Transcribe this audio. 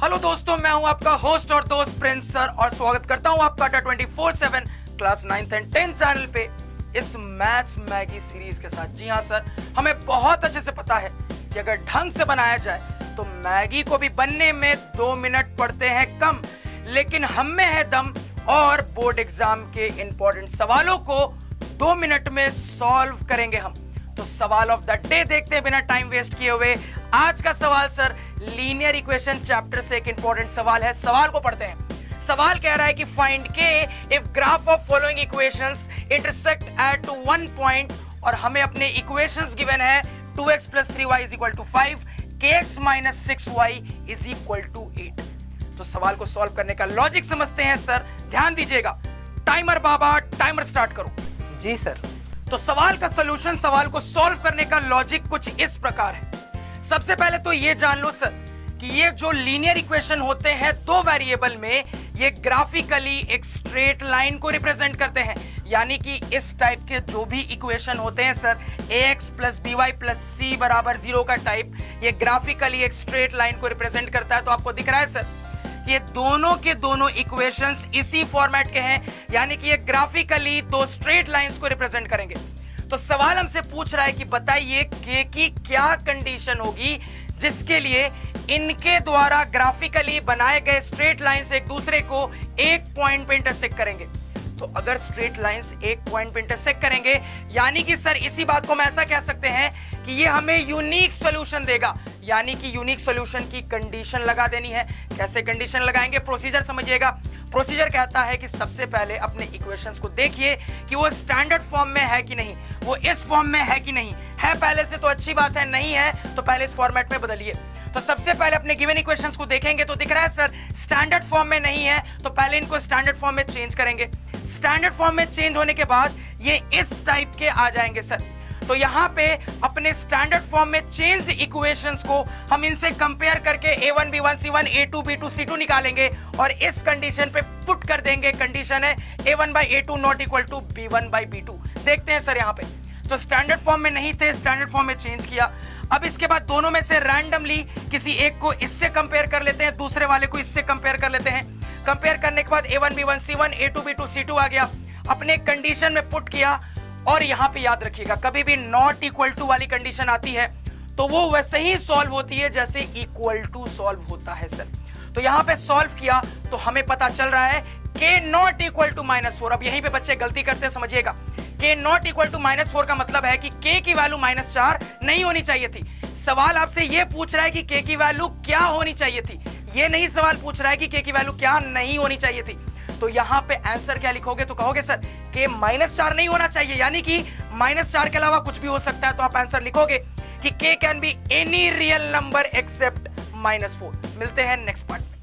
Hello दोस्तों, मैं हूं आपका होस्ट और दोस्त प्रिंस सर और स्वागत करता हूं आपका 24/7 class 9th and 10th channel पे इस मैथ्स मैगी सीरीज के साथ। जी हां सर, हमें बहुत अच्छे से पता है कि अगर ढंग से बनाया जाए तो मैगी को भी बनने में 2 मिनट पड़ते हैं कम, लेकिन हम में है दम और बोर्ड एग्जाम के इंपॉर्टेंट सवालों को 2 मिनट में सॉल्व करेंगे हम। तो सवाल ऑफ द डे देखते हैं बिना टाइम वेस्ट किए हुए। आज का सवाल सर लीनियर इक्वेशन चैप्टर से एक इंपॉर्टेंट सवाल है। सवाल को पढ़ते हैं। सवाल कह रहा है कि फाइंड के if graph of following equations intersect at one point, और हमें अपने इक्वेशंस गिवन है 2x + 3y = 5, kx - 6y = 8। तो सवाल को सॉल्व करने का लॉजिक समझते हैं सर। ध्यान दीजिएगा। टाइमर बाबा, टाइमर स्टार्ट करो। जी सर। तो सवाल का सॉल्यूशन, सवाल को सॉल्व करने का लॉजिक कुछ इस प्रकार है। सबसे पहले तो ये जान लो सर कि ये जो लीनियर इक्वेशन होते हैं 2 वेरिएबल में, ये ग्राफिकली एक स्ट्रेट लाइन को रिप्रेजेंट करते हैं। यानी कि इस टाइप के जो भी इक्वेशन होते हैं सर, ax + by + c = 0 का टाइप, ये ग्राफिकली एक स्ट्रेट लाइन को रिप्रेजेंट करता है। तो आपको दिख रहा है सर, ये दोनों के दोनों इक्वेशंस इसी फॉर्मेट के हैं, यानी कि ये ग्राफिकली 2 स्ट्रेट लाइंस को रिप्रेजेंट करेंगे। तो सवाल हमसे पूछ रहा है कि बताइए के की क्या कंडीशन होगी जिसके लिए इनके द्वारा ग्राफिकली बनाए गए स्ट्रेट लाइंस एक दूसरे को एक पॉइंट पे इंटरसेक्ट करेंगे। तो अगर स्ट्रेट लाइंस एक पॉइंट पे इंटरसेक्ट करेंगे, यानी कि सर इसी बात को हम ऐसा कह सकते हैं कि ये हमें यूनिक सॉल्यूशन देगा। यानी कि यूनिक सॉल्यूशन की कंडीशन लगा देनी है। कैसे कंडीशन लगाएंगे? प्रोसीजर समझिएगा। प्रोसीजर कहता है कि सबसे पहले अपने इक्वेशंस को देखिए कि वो स्टैंडर्ड फॉर्म में है कि नहीं, वो इस फॉर्म में है कि नहीं है। पहले से तो अच्छी बात है, नहीं है तो पहले इस फॉर्मेट में बदलिए। तो सबसे पहले अपने गिवन इक्वेशंस को देखेंगे तो दिख रहा है सर स्टैंडर्ड फॉर्म में नहीं है, तो पहले इनको स्टैंडर्ड फॉर्म में चेंज करेंगे। स्टैंडर्ड फॉर्म में चेंज होने के बाद ये इस टाइप के आ जाएंगे सर। तो यहां पे अपने स्टैंडर्ड फॉर्म में चेंज्ड इक्वेशंस को हम इनसे कंपेयर करके a1 b1 c1 a2 b2 c2 निकालेंगे और इस कंडीशन पे पुट कर देंगे। कंडीशन है a1/a2 ≠ b1/b2। देखते हैं सर यहां पे, तो स्टैंडर्ड फॉर्म में नहीं थे, स्टैंडर्ड फॉर्म में चेंज किया। अब इसके बाद दोनों में से रैंडमली किसी एक को इससे कंपेयर कर लेते हैं, दूसरे वाले को इससे कंपेयर कर लेते हैं। कंपेयर करने के बाद a1 b1 c1 a2 b2 c2 आ गया, अपने कंडीशन में पुट किया। और यहां पे याद रखिएगा, कभी भी नॉट इक्वल टू वाली कंडीशन आती है तो वो वैसे ही सॉल्व होती है जैसे इक्वल टू सॉल्व होता है सर। तो यहां पे सॉल्व किया तो हमें पता चल रहा है k नॉट इक्वल टू -4। अब यहीं पे बच्चे गलती करते हैं, समझिएगा। k नॉट इक्वल टू -4 का मतलब है कि k की वैल्यू -4 नहीं होनी चाहिए थी। सवाल आपसे ये पूछ रहा है कि k की वैल्यू क्या होनी चाहिए थी, ये नहीं सवाल पूछ रहा है कि k की वैल्यू क्या नहीं होनी चाहिए थी। तो यहां पे आंसर क्या लिखोगे? तो कहोगे सर k -4 नहीं होना चाहिए, यानी कि -4 के अलावा कुछ भी हो सकता है। तो आप आंसर लिखोगे कि k can be any real number except -4। मिलते हैं नेक्स्ट पार्ट में।